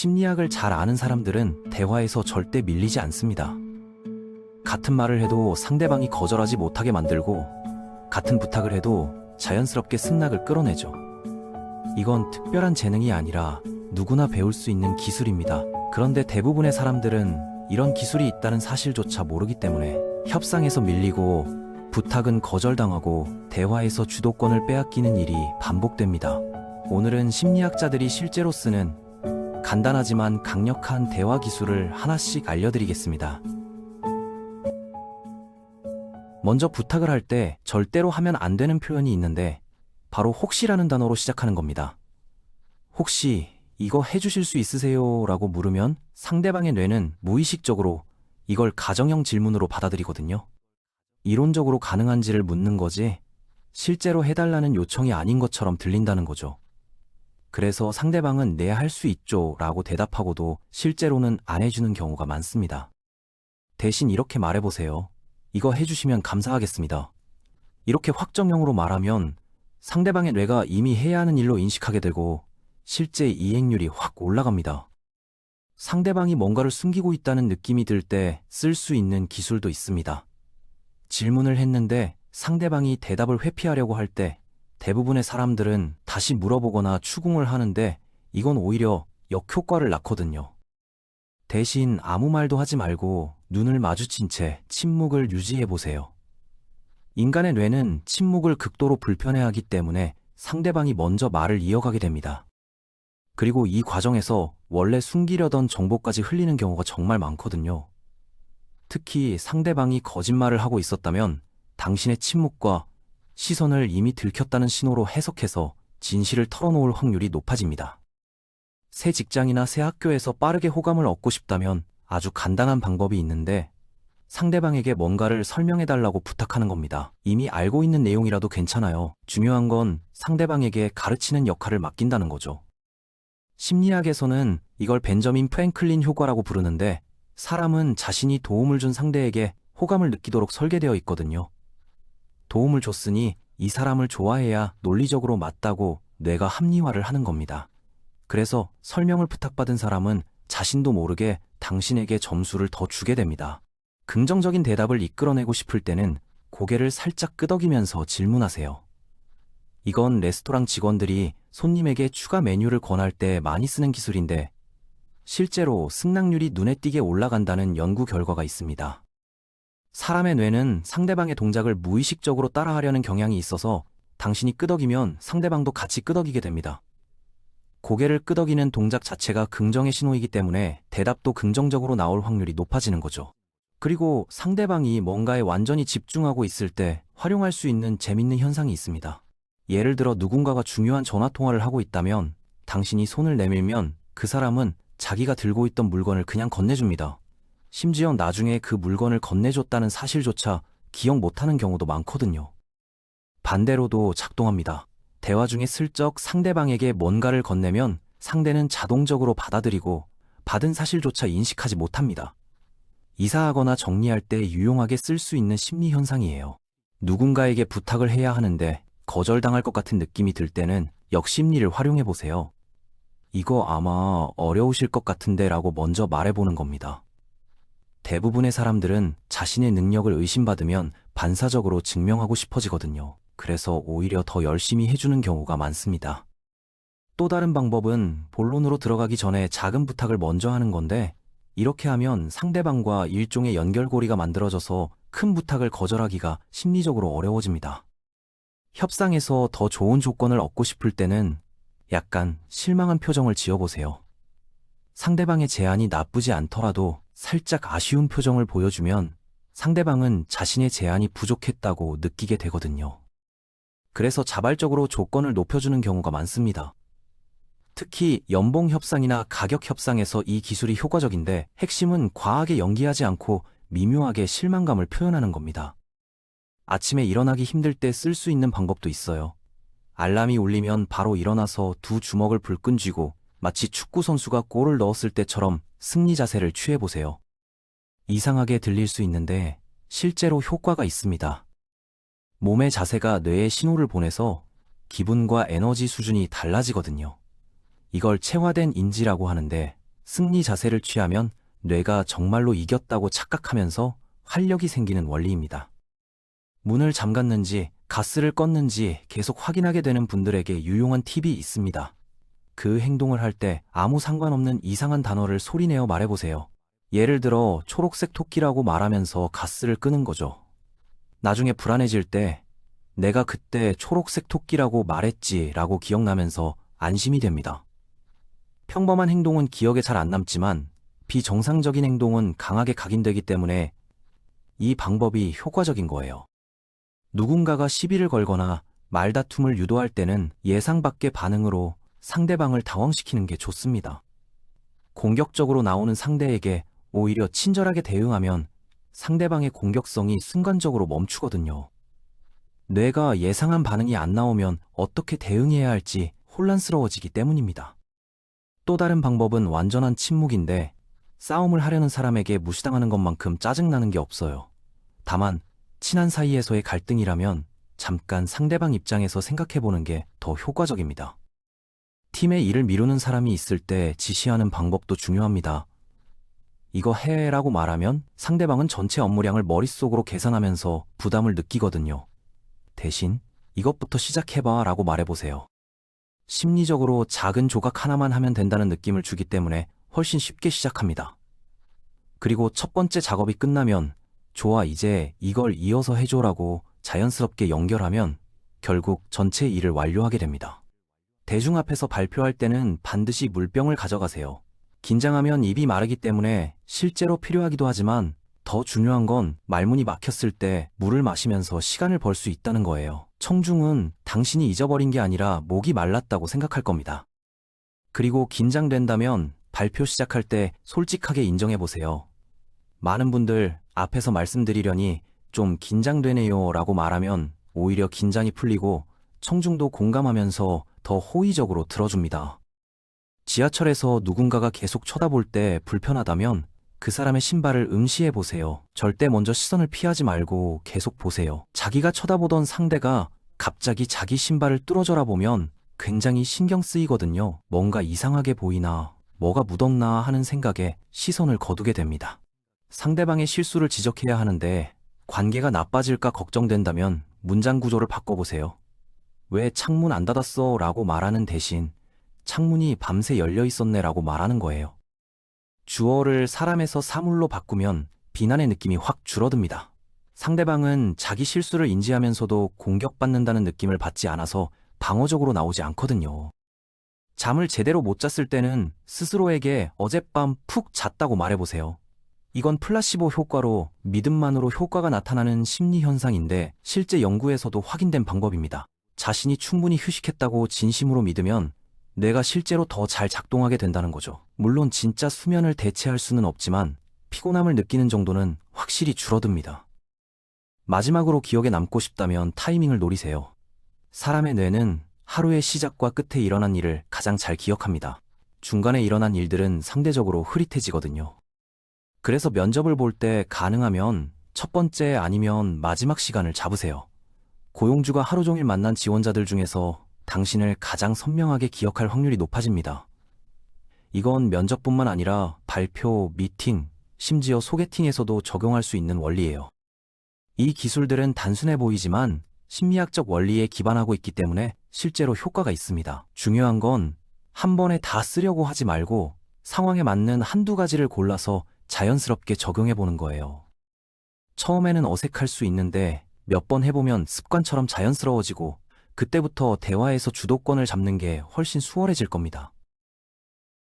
심리학을 잘 아는 사람들은 대화에서 절대 밀리지 않습니다. 같은 말을 해도 상대방이 거절하지 못하게 만들고, 같은 부탁을 해도 자연스럽게 승낙을 끌어내죠. 이건 특별한 재능이 아니라 누구나 배울 수 있는 기술입니다. 그런데 대부분의 사람들은 이런 기술이 있다는 사실조차 모르기 때문에 협상에서 밀리고, 부탁은 거절당하고 대화에서 주도권을 빼앗기는 일이 반복됩니다. 오늘은 심리학자들이 실제로 쓰는 간단하지만 강력한 대화 기술을 하나씩 알려드리겠습니다. 먼저 부탁을 할 때 절대로 하면 안 되는 표현이 있는데 바로 혹시라는 단어로 시작하는 겁니다. 혹시 이거 해주실 수 있으세요? 라고 물으면 상대방의 뇌는 무의식적으로 이걸 가정형 질문으로 받아들이거든요. 이론적으로 가능한지를 묻는 거지 실제로 해달라는 요청이 아닌 것처럼 들린다는 거죠. 그래서 상대방은 네, 할 수 있죠 라고 대답하고도 실제로는 안 해주는 경우가 많습니다. 대신 이렇게 말해보세요. 이거 해주시면 감사하겠습니다. 이렇게 확정형으로 말하면 상대방의 뇌가 이미 해야 하는 일로 인식하게 되고 실제 이행률이 확 올라갑니다. 상대방이 뭔가를 숨기고 있다는 느낌이 들 때 쓸 수 있는 기술도 있습니다. 질문을 했는데 상대방이 대답을 회피하려고 할 때 대부분의 사람들은 다시 물어보거나 추궁을 하는데 이건 오히려 역효과를 낳거든요. 대신 아무 말도 하지 말고 눈을 마주친 채 침묵을 유지해보세요. 인간의 뇌는 침묵을 극도로 불편해하기 때문에 상대방이 먼저 말을 이어가게 됩니다. 그리고 이 과정에서 원래 숨기려던 정보까지 흘리는 경우가 정말 많거든요. 특히 상대방이 거짓말을 하고 있었다면 당신의 침묵과 시선을 이미 들켰다는 신호로 해석해서 진실을 털어놓을 확률이 높아집니다. 새 직장이나 새 학교에서 빠르게 호감을 얻고 싶다면 아주 간단한 방법이 있는데 상대방에게 뭔가를 설명해달라고 부탁하는 겁니다. 이미 알고 있는 내용이라도 괜찮아요. 중요한 건 상대방에게 가르치는 역할을 맡긴다는 거죠. 심리학에서는 이걸 벤저민 프랭클린 효과라고 부르는데 사람은 자신이 도움을 준 상대에게 호감을 느끼도록 설계되어 있거든요. 도움을 줬으니 이 사람을 좋아해야 논리적으로 맞다고 뇌가 합리화를 하는 겁니다. 그래서 설명을 부탁받은 사람은 자신도 모르게 당신에게 점수를 더 주게 됩니다. 긍정적인 대답을 이끌어내고 싶을 때는 고개를 살짝 끄덕이면서 질문하세요. 이건 레스토랑 직원들이 손님에게 추가 메뉴를 권할 때 많이 쓰는 기술인데 실제로 승낙률이 눈에 띄게 올라간다는 연구 결과가 있습니다. 사람의 뇌는 상대방의 동작을 무의식적으로 따라하려는 경향이 있어서 당신이 끄덕이면 상대방도 같이 끄덕이게 됩니다. 고개를 끄덕이는 동작 자체가 긍정의 신호이기 때문에 대답도 긍정적으로 나올 확률이 높아지는 거죠. 그리고 상대방이 뭔가에 완전히 집중하고 있을 때 활용할 수 있는 재밌는 현상이 있습니다. 예를 들어 누군가가 중요한 전화통화를 하고 있다면 당신이 손을 내밀면 그 사람은 자기가 들고 있던 물건을 그냥 건네줍니다. 심지어 나중에 그 물건을 건네줬다는 사실조차 기억 못하는 경우도 많거든요. 반대로도 작동합니다. 대화 중에 슬쩍 상대방에게 뭔가를 건네면 상대는 자동적으로 받아들이고 받은 사실조차 인식하지 못합니다. 이사하거나 정리할 때 유용하게 쓸 수 있는 심리 현상이에요. 누군가에게 부탁을 해야 하는데 거절당할 것 같은 느낌이 들 때는 역심리를 활용해보세요. 이거 아마 어려우실 것 같은데 라고 먼저 말해보는 겁니다. 대부분의 사람들은 자신의 능력을 의심받으면 반사적으로 증명하고 싶어지거든요. 그래서 오히려 더 열심히 해주는 경우가 많습니다. 또 다른 방법은 본론으로 들어가기 전에 작은 부탁을 먼저 하는 건데 이렇게 하면 상대방과 일종의 연결고리가 만들어져서 큰 부탁을 거절하기가 심리적으로 어려워집니다. 협상에서 더 좋은 조건을 얻고 싶을 때는 약간 실망한 표정을 지어보세요. 상대방의 제안이 나쁘지 않더라도 살짝 아쉬운 표정을 보여주면 상대방은 자신의 제안이 부족했다고 느끼게 되거든요. 그래서 자발적으로 조건을 높여주는 경우가 많습니다. 특히 연봉 협상이나 가격 협상에서 이 기술이 효과적인데 핵심은 과하게 연기하지 않고 미묘하게 실망감을 표현하는 겁니다. 아침에 일어나기 힘들 때 쓸 수 있는 방법도 있어요. 알람이 울리면 바로 일어나서 두 주먹을 불끈 쥐고 마치 축구 선수가 골을 넣었을 때처럼 승리 자세를 취해보세요. 이상하게 들릴 수 있는데 실제로 효과가 있습니다. 몸의 자세가 뇌에 신호를 보내서 기분과 에너지 수준이 달라지거든요. 이걸 체화된 인지라고 하는데 승리 자세를 취하면 뇌가 정말로 이겼다고 착각하면서 활력이 생기는 원리입니다. 문을 잠갔는지 가스를 껐는지 계속 확인하게 되는 분들에게 유용한 팁이 있습니다. 그 행동을 할 때 아무 상관없는 이상한 단어를 소리내어 말해보세요. 예를 들어 초록색 토끼라고 말하면서 가스를 끄는 거죠. 나중에 불안해질 때 내가 그때 초록색 토끼라고 말했지 라고 기억나면서 안심이 됩니다. 평범한 행동은 기억에 잘 안 남지만 비정상적인 행동은 강하게 각인되기 때문에 이 방법이 효과적인 거예요. 누군가가 시비를 걸거나 말다툼을 유도할 때는 예상 밖의 반응으로 상대방을 당황시키는 게 좋습니다. 공격적으로 나오는 상대에게 오히려 친절하게 대응하면 상대방의 공격성이 순간적으로 멈추거든요. 뇌가 예상한 반응이 안 나오면 어떻게 대응해야 할지 혼란스러워지기 때문입니다. 또 다른 방법은 완전한 침묵인데 싸움을 하려는 사람에게 무시당하는 것만큼 짜증나는 게 없어요. 다만 친한 사이에서의 갈등이라면 잠깐 상대방 입장에서 생각해보는 게 더 효과적입니다. 팀의 일을 미루는 사람이 있을 때 지시하는 방법도 중요합니다. 이거 해라고 말하면 상대방은 전체 업무량을 머릿속으로 계산하면서 부담을 느끼거든요. 대신 이것부터 시작해봐 라고 말해보세요. 심리적으로 작은 조각 하나만 하면 된다는 느낌을 주기 때문에 훨씬 쉽게 시작합니다. 그리고 첫 번째 작업이 끝나면 좋아, 이제 이걸 이어서 해줘라고 자연스럽게 연결하면 결국 전체 일을 완료하게 됩니다. 대중 앞에서 발표할 때는 반드시 물병을 가져가세요. 긴장하면 입이 마르기 때문에 실제로 필요하기도 하지만 더 중요한 건 말문이 막혔을 때 물을 마시면서 시간을 벌 수 있다는 거예요. 청중은 당신이 잊어버린 게 아니라 목이 말랐다고 생각할 겁니다. 그리고 긴장된다면 발표 시작할 때 솔직하게 인정해보세요. 많은 분들 앞에서 말씀드리려니 좀 긴장되네요 라고 말하면 오히려 긴장이 풀리고 청중도 공감하면서 더 호의적으로 들어줍니다. 지하철에서 누군가가 계속 쳐다볼 때 불편하다면 그 사람의 신발을 음시해 보세요. 절대 먼저 시선을 피하지 말고 계속 보세요. 자기가 쳐다보던 상대가 갑자기 자기 신발을 뚫어져라 보면 굉장히 신경 쓰이거든요. 뭔가 이상하게 보이나, 뭐가 묻었나 하는 생각에 시선을 거두게 됩니다. 상대방의 실수를 지적해야 하는데 관계가 나빠질까 걱정된다면 문장 구조를 바꿔보세요. 왜 창문 안 닫았어? 라고 말하는 대신 창문이 밤새 열려 있었네 라고 말하는 거예요. 주어를 사람에서 사물로 바꾸면 비난의 느낌이 확 줄어듭니다. 상대방은 자기 실수를 인지하면서도 공격받는다는 느낌을 받지 않아서 방어적으로 나오지 않거든요. 잠을 제대로 못 잤을 때는 스스로에게 어젯밤 푹 잤다고 말해보세요. 이건 플라시보 효과로 믿음만으로 효과가 나타나는 심리 현상인데 실제 연구에서도 확인된 방법입니다. 자신이 충분히 휴식했다고 진심으로 믿으면 뇌가 실제로 더 잘 작동하게 된다는 거죠. 물론 진짜 수면을 대체할 수는 없지만 피곤함을 느끼는 정도는 확실히 줄어듭니다. 마지막으로 기억에 남고 싶다면 타이밍을 노리세요. 사람의 뇌는 하루의 시작과 끝에 일어난 일을 가장 잘 기억합니다. 중간에 일어난 일들은 상대적으로 흐릿해지거든요. 그래서 면접을 볼 때 가능하면 첫 번째 아니면 마지막 시간을 잡으세요. 고용주가 하루 종일 만난 지원자들 중에서 당신을 가장 선명하게 기억할 확률이 높아집니다. 이건 면접뿐만 아니라 발표, 미팅, 심지어 소개팅에서도 적용할 수 있는 원리예요. 이 기술들은 단순해 보이지만 심리학적 원리에 기반하고 있기 때문에 실제로 효과가 있습니다. 중요한 건 한 번에 다 쓰려고 하지 말고 상황에 맞는 한두 가지를 골라서 자연스럽게 적용해 보는 거예요. 처음에는 어색할 수 있는데 몇 번 해보면 습관처럼 자연스러워지고 그때부터 대화에서 주도권을 잡는 게 훨씬 수월해질 겁니다.